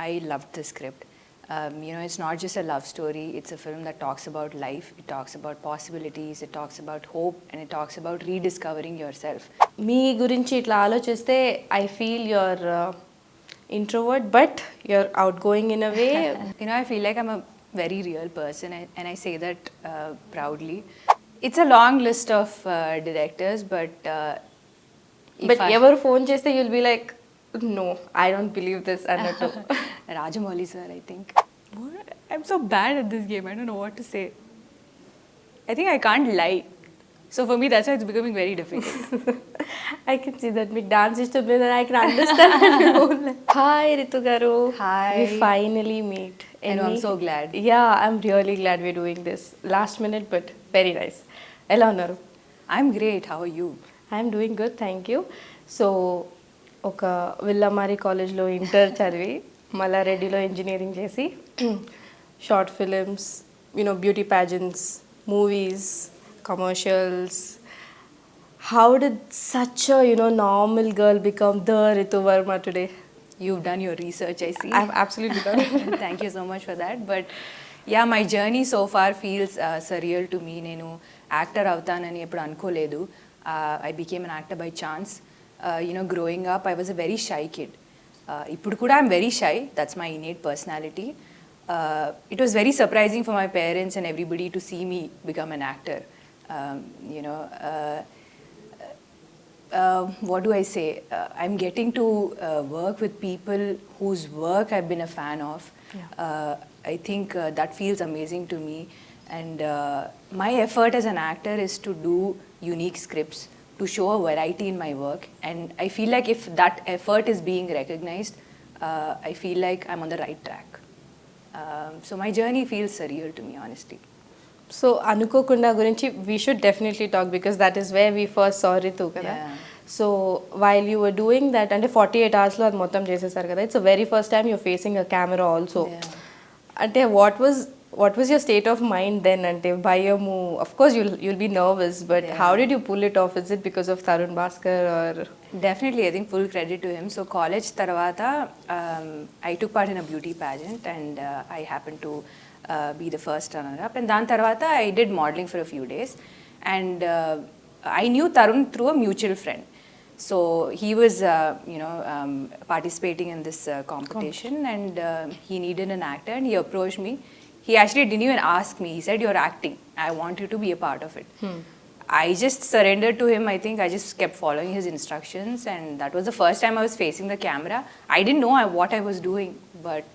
I loved the script. It's not just a love story. It's a film that talks about life. It talks about possibilities. It talks about hope, and it talks about rediscovering yourself. మీ గురించి ఇట్లా ఆలోచిస్తే I feel your introvert but your out going in a way. I feel like I'm a very real person, and I say that proudly. It's a long list of directors, but but ఎవరు phone చేస్తే you'll be like no I don't believe this అన్నట్టు. Rajamouli sir, I think. I'm so bad at this game. I don't know what to say. I think I can't lie. So for me, that's why it's becoming very difficult. I can see that. మీకు dance ఇష్టం లేదని I can understand. Hi Ritu garu. Hi. We finally meet. I know, I'm so glad. Yeah, I'm really glad we're doing this. Last minute, but very nice. ఎలా ఉన్నారు? I'm great. How are you? I'm doing good, thank you. So ఒక విల్లమారి కాలేజ్లో inter చదివి మల్లారెడ్డిలో engineering చేసి short films, beauty pageants, movies, commercials. How did such a normal girl become the Ritu Varma today? You've done your research, I see. I've absolutely done it. Thank you so much for that. But yeah, my journey so far feels surreal to me. Nenu actor avtanani eppudu ankoledu. I became an actor by chance. Growing up, I was a very shy kid. Ippudu kuda I'm very shy. That's my innate personality. It was very surprising for my parents and everybody to see me become an actor. What do I say? I'm getting to work with people whose work I've been a fan of. I think that feels amazing to me. And my effort as an actor is to do unique scripts, to show a variety in my work. And I feel like if that effort is being recognized, I feel like I'm on the right track. So my journey feels surreal to me, honestly. So Anukokunda gurinchi we should definitely talk because that is where we first saw Ritu kada. Yeah. So while you were doing that అంటే 48 hours లో అది మొత్తం చేసేసారు కదా, it's the very first time you're facing a camera also. Yeah. అంటే what was your state of mind then? అంటే భయము, of course you'll be nervous, but Yeah. how did you pull it off? Is it because of Tarun Bhaskar or? Definitely, I think full credit to him. So college tarvata, I took part in a beauty pageant, and I happened to be the first runner-up. And dan tarvata, I did modeling for a few days, and I knew Tarun through a mutual friend. So he was, participating in this competition, and he needed an actor, and he approached me. He actually didn't even ask me. He said, "You're acting. I want you to be a part of it." I just surrendered to him. I think I just kept following his instructions, and that was the first time I was facing the camera. I didn't know what I was doing, but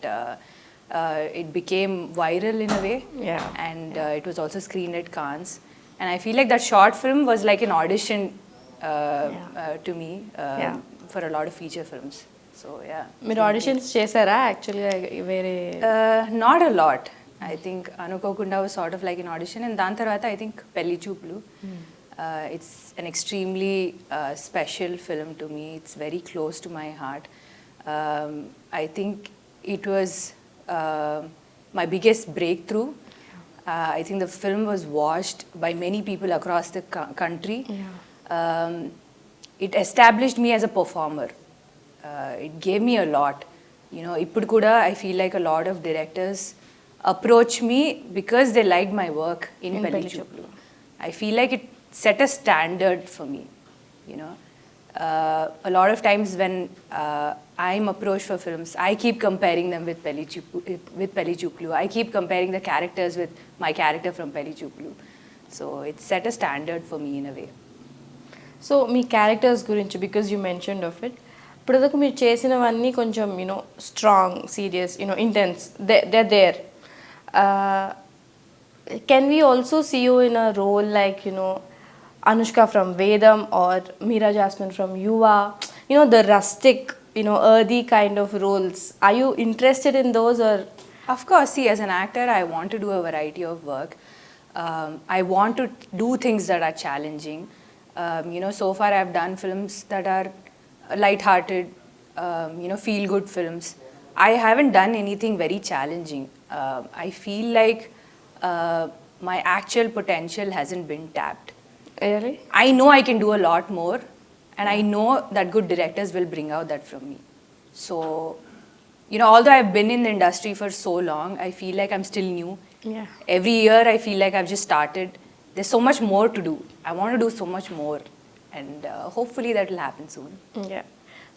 it became viral in a way. Yeah. And it was also screened at Cannes. And I feel like that short film was like an audition to me for a lot of feature films. So yeah. మీరు auditions చేశారా యాక్చువల్గా వేరే? Not a lot. I think Anukokunda was sort of like an audition, and dan tarvata I think Pelli Choopulu. It's an extremely special film to me. It's very close to my heart. I think it was my biggest breakthrough. I think the film was watched by many people across the country. It established me as a performer. It gave me a lot. Ippudu kuda I feel like a lot of directors approach me because they liked my work in Pelli Choopulu. I feel like it set a standard for me. A lot of times when I'm approached for films, I keep comparing them with Pelli Choopulu. I keep comparing the characters with my character from Pelli Choopulu. So it set a standard for me in a way. So మీ characters గురించి because you mentioned of it, ఇప్పటిదాకా మీరు చేసినవన్నీ కొంచెం strong, serious, intense, they there. Can we also see you in a role like Anushka from Vedam or Meera Jasmine from Yuva, the rustic, earthy kind of roles? Are you interested in those or? Of course, see, as an actor, I want to do a variety of work. I want to do things that are challenging. So far I've done films that are light-hearted, feel-good films. I haven't done anything very challenging. I feel like my actual potential hasn't been tapped. Really? I know I can do a lot more, and I know that good directors will bring out that from me. So you know, although I've been in the industry for so long, I feel like I'm still new. Yeah. Every year I feel like I've just started. There's so much more to do. I want to do so much more, and hopefully that will happen soon. Yeah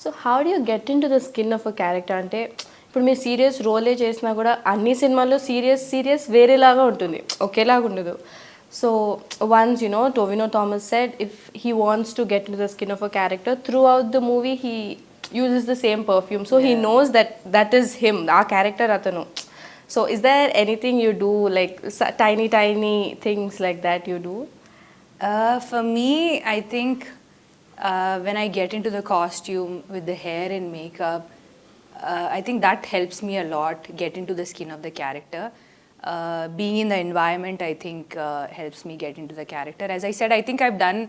so how do you get into the skin of a character అంటే ఇప్పుడు మీరు serious రోలే చేసినా కూడా అన్ని సినిమాల్లో serious వేరేలాగా ఉంటుంది, ఒకేలాగా ఉండదు. So once you know Tovino Thomas said if he wants to get into the skin of a character throughout the movie he uses the same perfume, so he knows that is him, ఆ character అతను. So is there anything you do like tiny things like that you do? For me, I think when I get into the costume with the hair and makeup, I think that helps me a lot get into the skin of the character. Being in the environment, I think helps me get into the character. As I said, I think I've done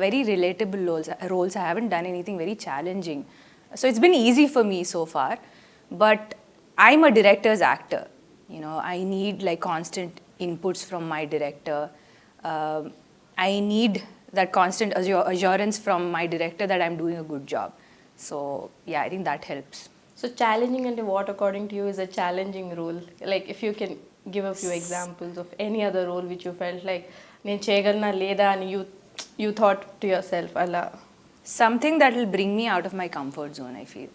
very relatable roles. I haven't done anything very challenging. So it's been easy for me so far. But I'm a director's actor. You know, I need like constant inputs from my director. I need that constant assurance from my director that I'm doing a good job. So yeah, I think that helps. So challenging and what according to you is a challenging role? Like if you can give a few examples of any other role which you felt like నేను చేయగలనా లేదా అని you thought to yourself అలా. Something that will bring me out of my comfort zone, I feel.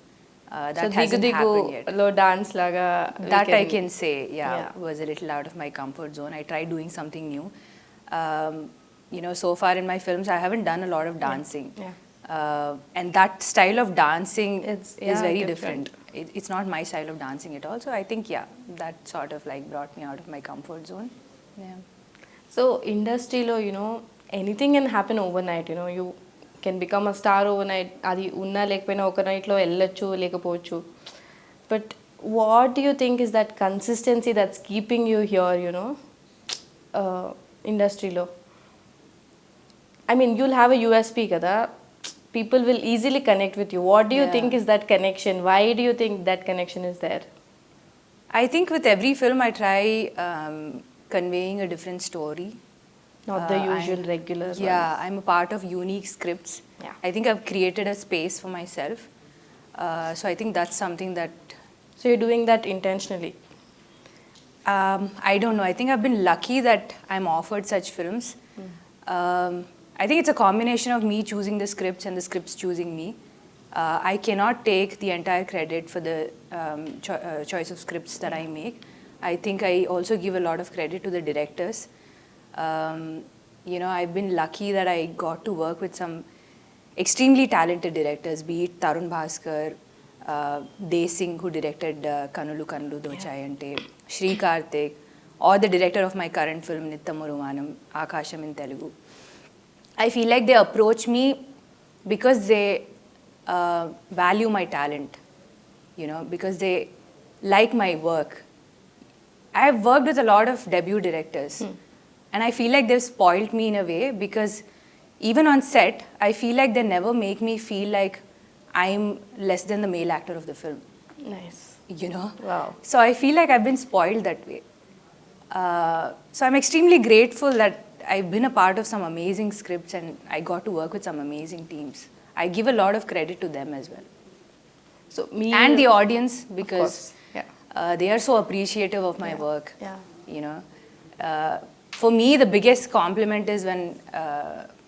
That So hasn't happened yet. లో dance లాగా That I can say, yeah, was a little out of my comfort zone. I tried doing something new. You know, so far in my films, I haven't done a lot of dancing. Yeah. And that style of dancing is very different. different. It's not my style of dancing at all. So I think, yeah, that sort of like brought me out of my comfort zone. Yeah. So ఇండస్ట్రీలో you know anything can happen overnight, you know you can become a star overnight. అది ఉన్నా లేకపోయినా ఒక నైట్లో వెళ్ళొచ్చు లేకపోవచ్చు. But what do you think is that consistency that's keeping you here you know ఇండస్ట్రీలో? I mean, you'll have a USP kada. People will easily connect with you. What do you think is that connection? Why do you think that connection is there? I think with every film I try conveying a different story. Not the usual regular Yeah, ones. I'm a part of unique scripts. Yeah. I think I've created a space for myself. So I think that's something that... So you're doing that intentionally? I don't know. I think I've been lucky that I'm offered such films. I think it's a combination of me choosing the scripts and the scripts choosing me. I cannot take the entire credit for the choice of scripts that I make. I think I also give a lot of credit to the directors. You know, I've been lucky that I got to work with some extremely talented directors, be it Tarun Bhaskar, Dey Singh, who directed Kanulu Kanulu Dochayante, Shri Karthik, or the director of my current film, Nityamuruvanam, Akasham in Telugu. I feel like they approach me because they value my talent, you know, because they like my work. I've worked with a lot of debut directors, and I feel like they've spoiled me in a way because even on set, I feel like they never make me feel like I'm less than the male actor of the film. Nice. You know? Wow. So I feel like I've been spoiled that way. So I'm extremely grateful that I've been a part of some amazing scripts and I got to work with some amazing teams. I give a lot of credit to them as well. So me And the audience, because yeah. they are so appreciative of my work. Yeah. You know, for me, the biggest compliment is when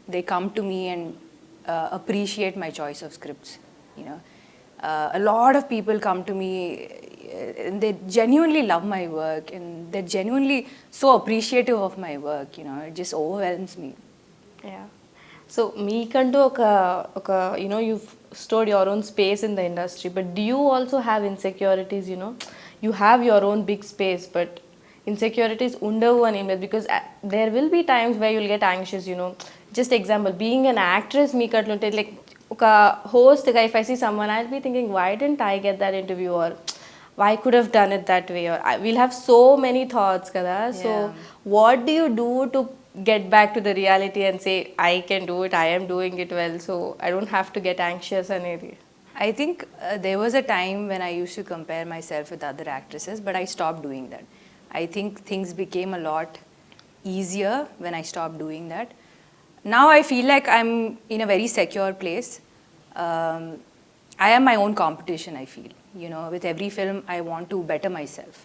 they come to me and appreciate my choice of scripts. You know, a lot of people come to me and they genuinely love my work and they're genuinely so appreciative of my work. You know, it just overwhelms me. Yeah. So మీకంటూ ఒక you know you stored your own space in the industry, but do you also have insecurities? You know you have your own big space but insecurities ఉండవు అని ఏం లేదు, because there will be times where you'll get anxious. You know just example, being an actress మీకు అట్లుంటే like ఒక హోస్ట్గా if I see someone I will be thinking why didn't I get that interview or why could have done it that way, or we'll have so many thoughts kada. So what do you do to get back to the reality and say I can do it, I am doing it well, so I don't have to get anxious anedi? I think there was a time when I used to compare myself with other actresses, but I stopped doing that. I think things became a lot easier when I stopped doing that. Now I feel like I'm in a very secure place. I am my own competition, I feel. with every film I want to better myself.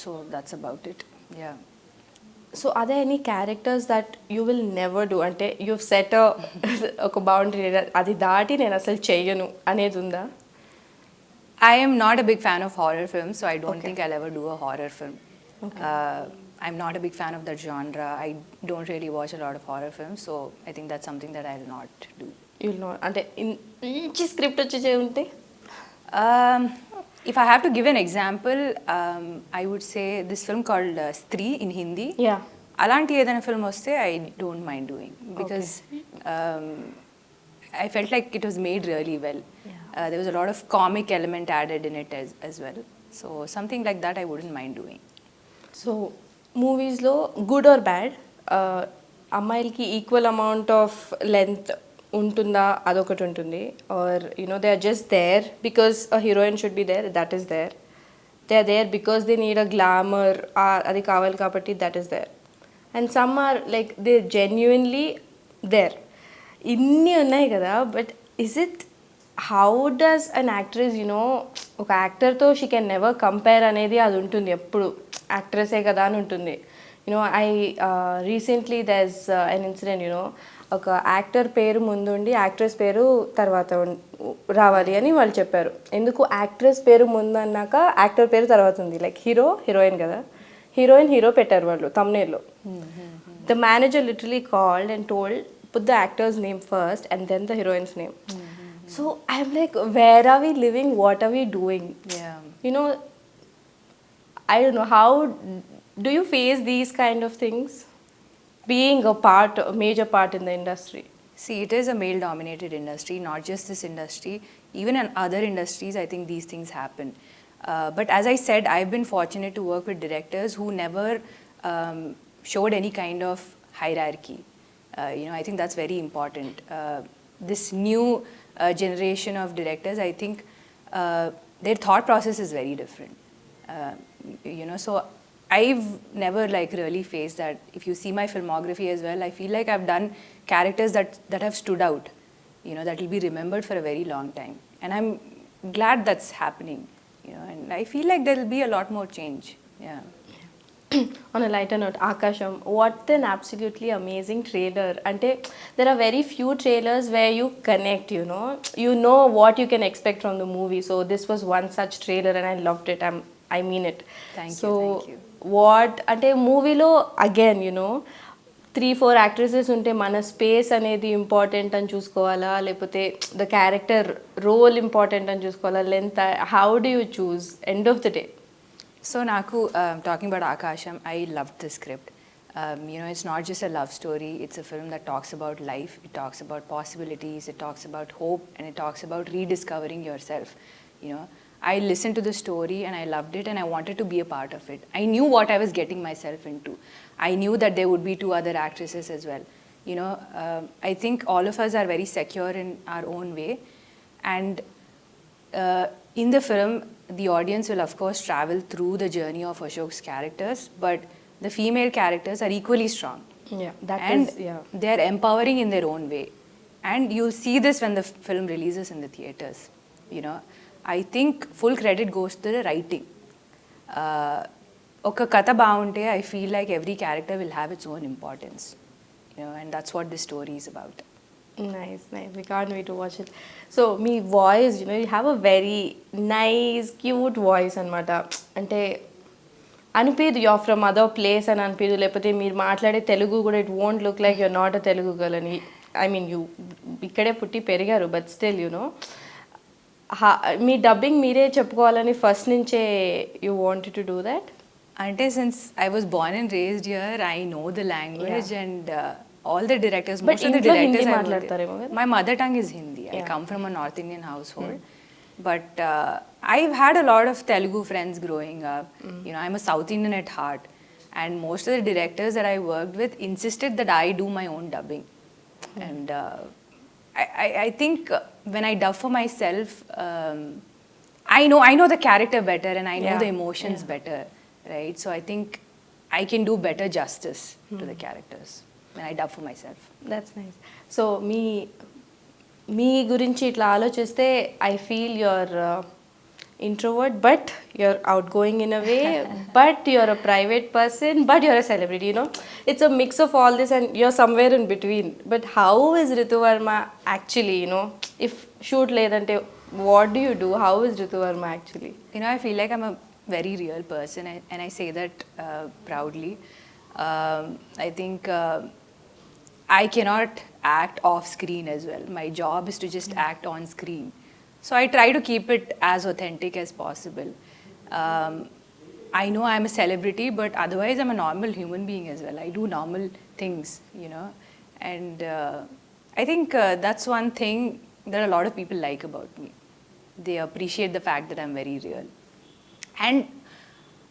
So that's about it. Yeah. So అదే any characters that you will never do అంటే you set ఒక boundary అది దాటి నేను అసలు చెయ్యను అనేది ఉందా? I am not a big fan of horror films, so I don't think I'll ever do a horror film. I'm not a big fan of that genre. I don't really watch a lot of horror films, so I think that's something that I'll not do. You'll not అంటే మంచి script వచ్చి చేయంటే? If I have to give an example, I would say this film called Stree in Hindi. Yeah. Alanti edana film vaste I don't mind doing because I felt like it was made really well. There was a lot of comic element added in it as well. So something like that I wouldn't mind doing. So మూవీస్లో good or bad అమ్మాయిలకి equal amount of length ఉంటుందా అదొకటి ఉంటుంది or they are just there because a heroine should be there that is there they are there because they need a glamour అది కావాలి కాబట్టి that is there and some are like they genuinely there ఇన్ని ఉన్నాయి కదా but is it how does an actress ఒక యాక్టర్తో she can never compare అనేది అది ఉంటుంది ఎప్పుడు యాక్ట్రెసే కదా అని ఉంటుంది I recently there's an incident ఒక యాక్టర్ పేరు ముందుండి యాక్ట్రెస్ పేరు తర్వాత రావాలి అని వాళ్ళు చెప్పారు. ఎందుకు యాక్ట్రెస్ పేరు ముందు అన్నాక యాక్టర్ పేరు తర్వాత ఉంది లైక్ హీరో హీరోయిన్ కదా హీరోయిన్ హీరో పెట్టారు వాళ్ళు thumbnail-లో. The manager literally called and told put the actor's name first and then the heroine's name. So I'm like, where are we living? What are we doing? Yeah. I don't know, how do you face these kind of things being a major part in the industry? See, it is a male-dominated industry, not just this industry. Even in other industries, I think these things happen. But as I said, I've been fortunate to work with directors who never showed any kind of hierarchy. I think that's very important. This new generation of directors, I think their thought process is very different. So I've never really faced that. If you see my filmography as well, I feel like I've done characters that have stood out, that will be remembered for a very long time. And I'm glad that's happening, and I feel like there will be a lot more change. Yeah. On a lighter note, Akasham, what an absolutely amazing trailer. Ante, there are very few trailers where you connect, you know what you can expect from the movie. So this was one such trailer and I loved it. I mean it. Thank you. Thank you. What ante movie lo again 3-4 actresses ఉంటే మన space అనేది important అని చూసుకోవాలా లేకపోతే the character role important అని చూసుకోవాలా length how do you choose end of the day? So Naku, talking about Akasham, I loved the script. It's not just a love story, it's a film that talks about life, it talks about possibilities, it talks about hope, and it talks about rediscovering yourself. I listened to the story and I loved it and I wanted to be a part of it. I knew what I was getting myself into. I knew that there would be 2 other actresses as well. I think all of us are very secure in our own way. And in the film, the audience will of course travel through the journey of Ashok's characters, but the female characters are equally strong. They are empowering in their own way. And you'll see this when the film releases in the theaters. I think full credit goes to the writing. Oka katha baunte, I feel like every character will have its own importance. And that's what this story is about. Nice. We can't wait to watch it. So, me voice, you have a very nice, cute voice anamata. Ante అనిపిదు you're from other place అని అనిపిదు లేకపోతే మీరు మాట్లాడే తెలుగు కూడా it won't look like you're not a Telugu girl అని I mean you ఇక్కడే పుట్టి పెరిగారు but still me dubbing మీరే చెప్పుకోవాలని ఫస్ట్ నుంచే you wanted to do that? Ante since I was born and raised here, I know the language and all the directors, most of the directors I work, my mother tongue is Hindi. I come from a North Indian household. But I've had a lot of Telugu friends growing up. I'm a South Indian at heart. And most of the directors that I worked with insisted that I do my own dubbing. And I think when I dub for myself, I know the character better and I know the emotions better, right? So I think I can do better justice to the characters when I dub for myself. That's nice. So మీ గురించి ఇట్లా ఆలోచిస్తే I feel you're introvert, but you're outgoing in a way, but you're a private person, but you're a celebrity, you know. It's a mix of all this and you're somewhere in between. But how is Ritu Varma actually, you know, if shoot ledante, what do you do? How is Ritu Varma actually? You know, I feel like I'm a very real person, and I say that proudly. I think I cannot act off screen as well. My job is to just act on screen. So I try to keep it as authentic as possible. Um, I know I'm a celebrity, but otherwise I'm a normal human being as well. I do normal things, you know. And I think that's one thing that a lot of people like about me. They appreciate the fact that I'm very real. And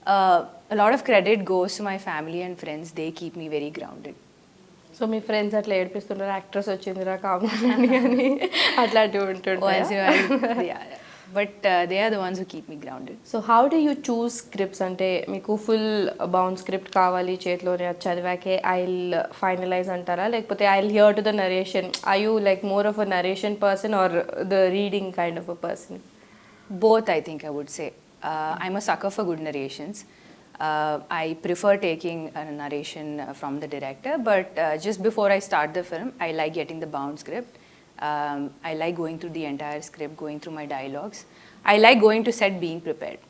a lot of credit goes to my family and friends. They keep me very grounded. So మీ friends అట్లా ఏడిపిస్తుంటారు, actress వచ్చిందిరా కామని అని అట్లాంటివి ఉంటుంటాయి. Yeah, but they are the ones who keep me grounded. So how do you choose scripts? అంటే మీకు full bound script కావాలి చేతిలోనే, అది చదివాకే ఐ విల్ ఫైనలైజ్ అంటారా, లేకపోతే I will here to the narration? I you like more of a narration person are the reading kind of a person? Both, I think I would say. I'm a sucker for good narrations. I prefer taking a narration from the director, but just before I start the film, I like getting the bound script. I like going through the entire script, going through my dialogues. I like going to set being prepared.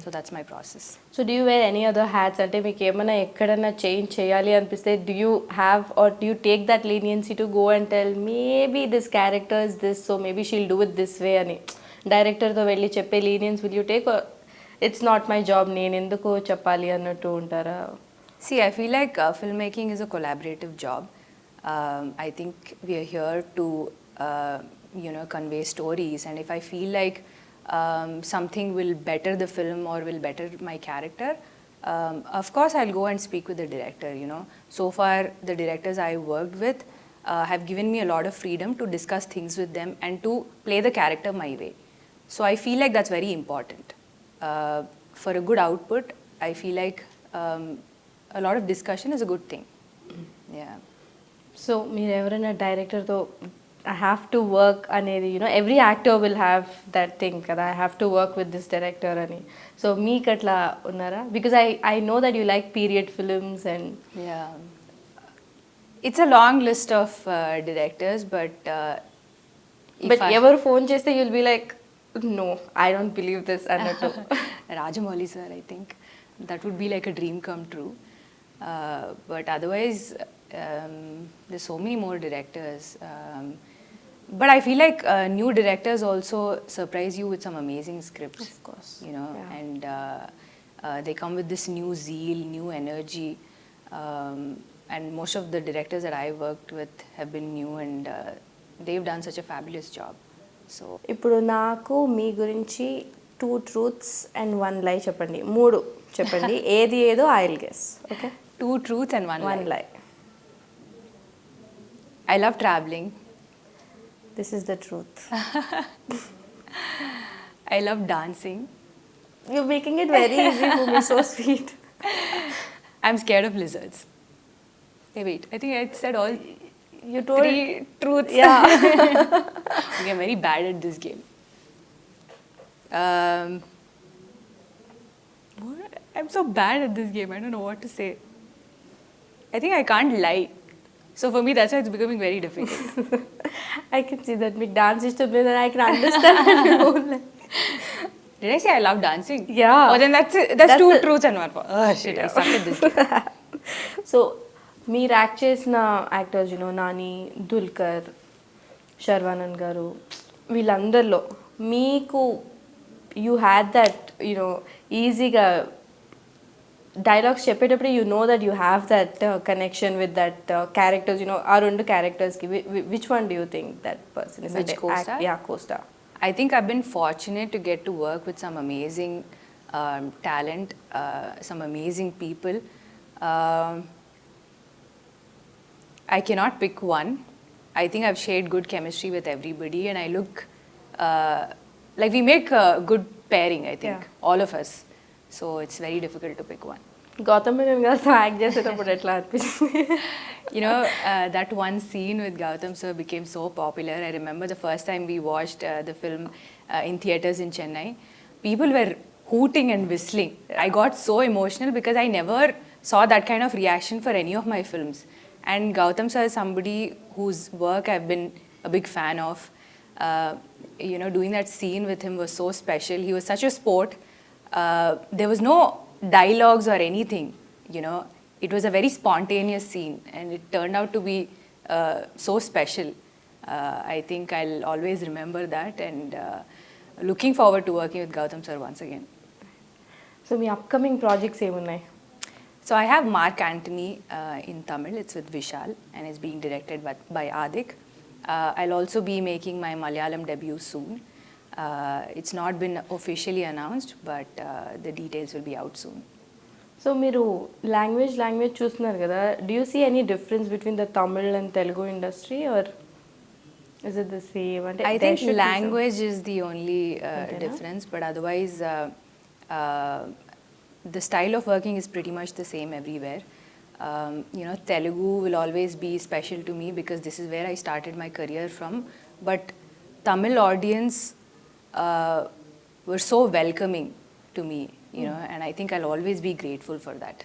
So that's my process. So do you wear any other hats? అంటే మీకు ఏమైనా ఎక్కడైనా change చేయాలి అనిపిస్తే do you have or do you take that leniency to go and tell maybe this character is this, so maybe she'll do it this way అని డైరెక్టర్తో వెళ్ళి చెప్పే lenience will you take? It's not my job, నేను ఎందుకు చెప్పాలి అన్నట్టు ఉంటారా? See, I feel like filmmaking is a collaborative job. I think we are here to, you know, convey stories. And if I feel like something will better the film or will better my character, of course I'll go and speak with the director, you know. So far, the directors I worked with have given me a lot of freedom to discuss things with them and to play the character my way. So I feel like that's very important. For a good output, I feel like a lot of discussion is a good thing. Yeah. So మీరు ఎవరైనా డైరెక్టర్తో I have to work అనేది, you know every actor will have that thing కదా, I have to work with this director అని. So మీకు అట్లా ఉన్నారా? Because I know that you like period films and Yeah. It's a long list of directors, but but ఎవరు phone చేస్తే you'll be like no I don't believe this అన్నట్టు. Rajamouli sir, I think that would be like a dream come true. But otherwise, there's so many more directors. But I feel like new directors also surprise you with some amazing scripts. Of course. You know, Yeah. and they come with this new zeal, new energy. And most of the directors that I worked with have been new, and they've done such a fabulous job. So ఇప్పుడు నాకు మీ గురించి 2 truths and 1 lie చెప్పండి, 3 చెప్పండి, ఏది ఏదో I will guess. Okay, 2 truths and 1 1 lie. lie. I love traveling. This is the truth. I love dancing. You're making it very easy for me, so sweet. I'm scared of lizards. Hey, wait. I think I said all You told 3 truths. Yeah. Okay, I'm very bad at this game. I'm so bad at this game. I don't know what to say. I think I can't lie. So for me, that's why it's becoming very difficult. I can see that మీకు dance ఇష్టం లేదని I can understand. Did I say I love dancing? Yeah. Oh, then that's it. That's 2 it. truths and 1 false. Oh shit, I suck at this game. So మీరు act చేసిన actors, you know Nani, Dulquer, Sharwanand garu, వీళ్ళందరిలో మీకు you had that you know ఈజీగా dialogues చెప్పేటప్పుడు you know that you have that connection with that characters, you know ఆ 2 క్యారెక్టర్స్కి which one do you think that person is? Which co-star? యా, co-star. I think I've been fortunate to get to work with some amazing talent, some amazing people. I cannot pick one. I think I've shared good chemistry with everybody, and I look like we make a good pairing, I think, all of us. So it's very difficult to pick one. Gautham Menon గారితో act చేసేటప్పుడు ఎట్లా అనిపిస్తుంది? You know, that one scene with Gautam sir became so popular. I remember the first time we watched the film in theaters in Chennai. people were hooting and whistling. I got so emotional because I never saw that kind of reaction for any of my films. And Gautam sir is somebody whose work I've been a big fan of. Doing that scene with him was so special. He was such a sport. There was no dialogues or anything, It was a very spontaneous scene and it turned out to be so special. I think I'll always remember that and looking forward to working with Gautam sir once again. So, me upcoming projects ఏమున్నాయి? So I have Mark Antony in Tamil. It's with Vishal and it's being directed by Adik. I'll also be making my Malayalam debut soon. It's not been officially announced, but the details will be out soon. So మీరు language చూస్తున్నారు కదా, do you see any difference between the Tamil and Telugu industry or is it the same? అంటే I think language is the only difference, but otherwise the style of working is pretty much the same everywhere. Telugu will always be special to me because this is where I started my career from. But Tamil audience were so welcoming to me, and I think I'll always be grateful for that.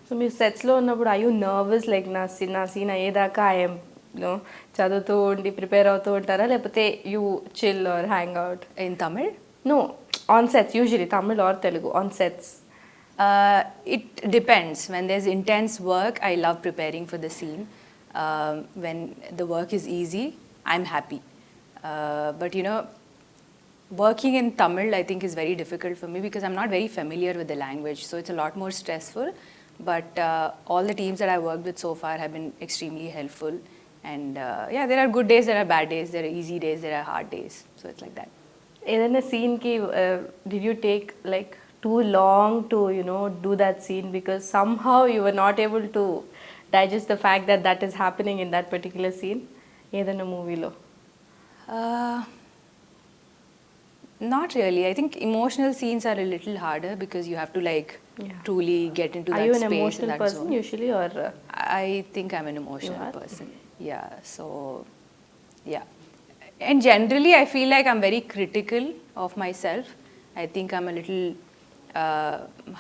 So మీరు సెట్స్లో ఉన్నప్పుడు I you nervous like నా scene అయ్యేదాకా I'm చదువుతూ ఉండి prepare అవుతూ ఉంటారా, లేకపోతే you chill or hang out? In Tamil? No, on sets, usually Tamil or Telugu, on sets. It depends. When there's intense work, I love preparing for the scene. When the work is easy, I'm happy. But working in Tamil, I think, is very difficult for me because I'm not very familiar with the language. So it's a lot more stressful. But all the teams that I worked with so far have been extremely helpful. And there are good days, there are bad days, there are easy days, there are hard days. So it's like that. ఏదైనా సీన్కి did you take like too long to do that scene because somehow you were not able to digest the fact that that is happening in that particular scene ఏదైనా మూవీలో? Not really. I think emotional scenes are a little harder because you have to truly get into Are that you space. an emotional and that person zone. usually or I think I'm an emotional You are? person. Yeah. So, yeah. And generally, I feel like I'm very critical of myself. I think I'm a little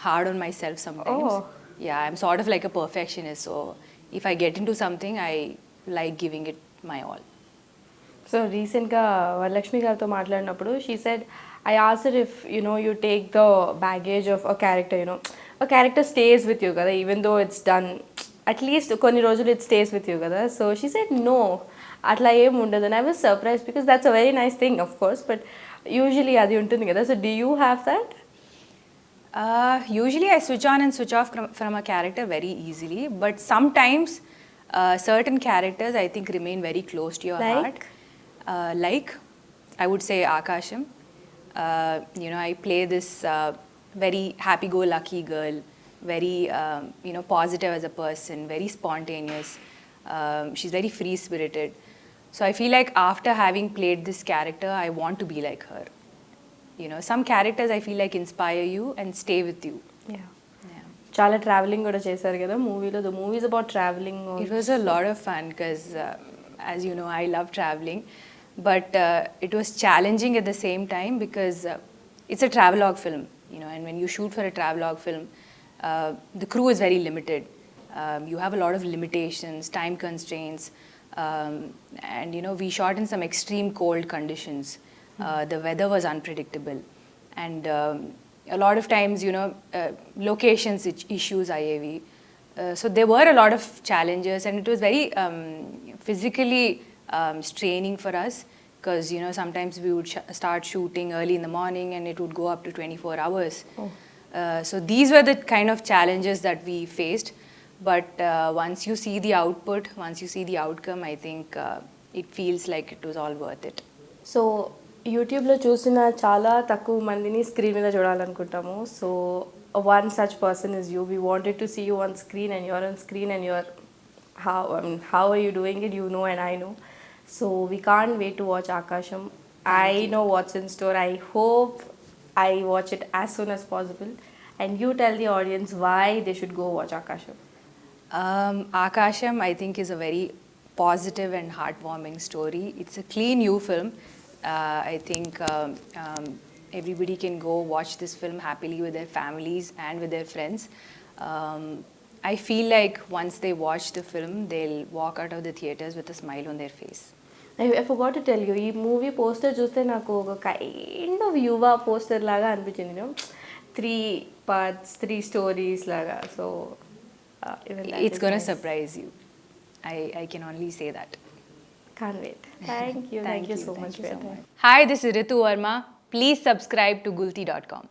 hard on myself sometimes. Oh. Yeah, I'm sort of like a perfectionist. So, if I get into something, I like giving it my all. So రీసెంట్గా వరలక్ష్మి గారితో మాట్లాడినప్పుడు she said I asked if you take the baggage of a character stays with you కదా, even though it's done at least కొన్ని రోజులు it stays with you కదా. So she said no, అట్లా ఏం ఉండదు. And I was surprise because that's a very nice thing of course, but usually అది ఉంటుంది కదా. So do you have that? Usually I switch on and switch off from a character very easily, but sometimes certain characters I think remain very close to your heart. Like I would say Akasham. I play this very happy-go-lucky girl, very positive as a person, very spontaneous. She's very free-spirited. So I feel like after having played this character, I want to be like her. Some characters I feel like inspire you and stay with you. Yeah. చాలా travelling కూడా చేశారు కదా మూవీలో. The movie is about travelling. It was a lot of fun because as you know, I love traveling, but it was challenging at the same time because it's a travelogue film, and when you shoot for a travelogue film, the crew is very limited. You have a lot of limitations, time constraints, and we shot in some extreme cold conditions. The weather was unpredictable, and a lot of times, locations issues IAV. So there were a lot of challenges, and it was very physically straining for us because sometimes we would start shooting early in the morning and it would go up to 24 hours. So these were the kind of challenges that we faced, but once you see the output, once you see the outcome, I think it feels like it was all worth it. So యూట్యూబ్లో చూసిన చాలా తక్కువ మందిని screen మీద చూడాలనుకుంటాము. So one such person is you. We wanted to see you on screen and you are on screen and you are how are you doing it, and I know. So we can't wait to watch Akasham. I know what's in store. I hope I watch it as soon as possible. And you tell the audience why they should go watch Akasham. Akasham, I think, is a very positive and heartwarming story. It's a clean new film. I think everybody can go watch this film happily with their families and with their friends. I feel like once they watch the film, they'll walk out of the theaters with a smile on their face. I forgot to tell you, ఈ movie poster చూస్తే నాకు ఒక kind of యువ poster లాగా అనిపించింది, you know 3 parts 3 stories లాగా. So It's gonna surprise you. I can only say that. Can't wait. Thank you so much for your time. Hi, this is Ritu Varma. Please subscribe to Gulte.com.